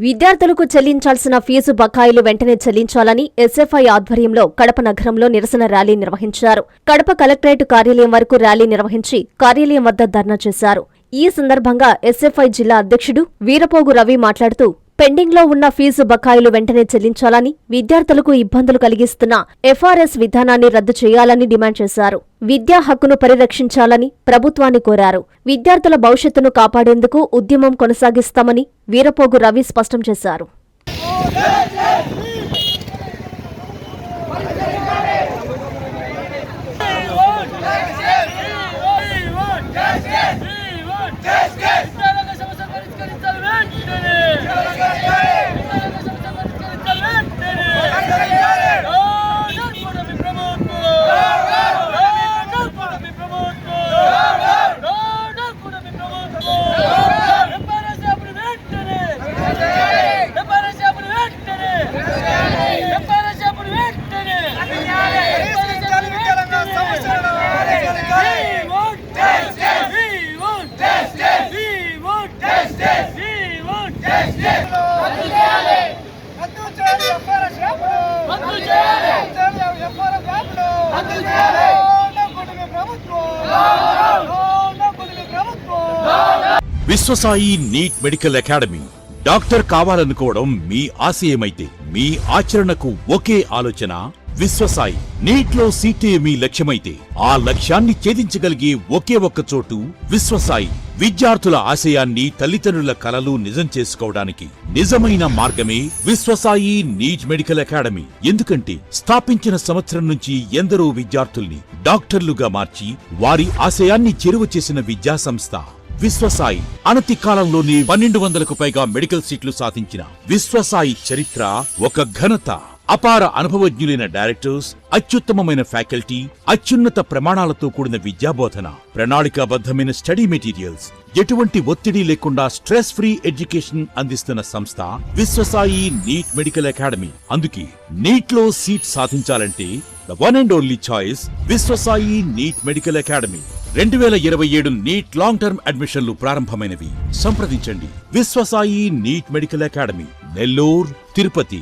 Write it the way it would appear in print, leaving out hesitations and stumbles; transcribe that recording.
విద్యార్థులకు చెల్లించాల్సిన ఫీజు బకాయిలు వెంటనే చెల్లించాలని ఎస్ఎఫ్ఐ ఆధ్వర్యంలో కడప నగరంలో నిరసన ర్యాలీ నిర్వహించారు. కడప కలెక్టరేట్ కార్యాలయం వరకు ర్యాలీ నిర్వహించి కార్యాలయం వద్ద ధర్నా చేశారు. ఈ సందర్భంగా ఎస్ఎఫ్ఐ జిల్లా అధ్యక్షుడు వీరపోగు రవి మాట్లాడుతూ పెండింగ్లో ఉన్న ఫీజు బకాయిలు వెంటనే చెల్లించాలని, విద్యార్థులకు ఇబ్బందులు కలిగిస్తున్న ఎఫ్ఆర్ఎస్ విధానాన్ని రద్దు చేయాలని డిమాండ్ చేశారు. విద్యా హక్కును పరిరక్షించాలని ప్రభుత్వాన్ని కోరారు. విద్యార్థుల భవిష్యత్తును కాపాడేందుకు ఉద్యమం కొనసాగిస్తామని వీరపోగు రవి స్పష్టం చేశారు. Vishwasai NEET medical academy. Doctor కావాలనుకోవడం మీ ఆశయమైతే మీ ఆచరణకు ఒకే ఆలోచన విశ్వసాయి. నీట్ లో సీటే మీ లక్ష్యమైతే ఆ లక్ష్యాన్ని ఛేదించగలిగే ఒకే ఒక్క చోటు విశ్వసాయి. విద్యార్థుల ఆశయాన్ని, తల్లిదండ్రుల కలలు నిజం చేసుకోవడానికి నిజమైన మార్గమే విశ్వసాయి నీట్ మెడికల్ అకాడమీ. ఎందుకంటే స్థాపించిన సంవత్సరం నుంచి ఎందరో విద్యార్థుల్ని డాక్టర్లుగా మార్చి వారి ఆశయాన్ని చేరువ చేసిన విద్యా సంస్థ విశ్వసాయి. అనతి కాలంలోనే 1200కు పైగా మెడికల్ సీట్లు సాధించిన విశ్వసాయి చరిత్ర ఒక ఘనత. అపార అనుభవజ్ఞులైన డైరెక్టర్స్, అత్యుత్తమమైన ఫ్యాకల్టీ, అత్యున్నత ప్రమాణాలతో కూడిన విద్యాబోధన, ప్రణాళికాబద్ధమైన స్టడీ మెటీరియల్స్, ఎటువంటి ఒత్తిడి లేకుండా స్ట్రెస్ ఫ్రీ ఎడ్యుకేషన్ అందిస్తున్న సంస్థ విశ్వసాయి నీట్ మెడికల్ అకాడమీ. అందుకే నీట్ లో సీట్ సాధించాలంటే the one and only choice Viswasai NEET medical academy. 2027 NEET long term అడ్మిషన్లు ప్రారంభమైనవి. సంప్రదించండి Viswasai NEET medical academy, Nellore, Tirupati.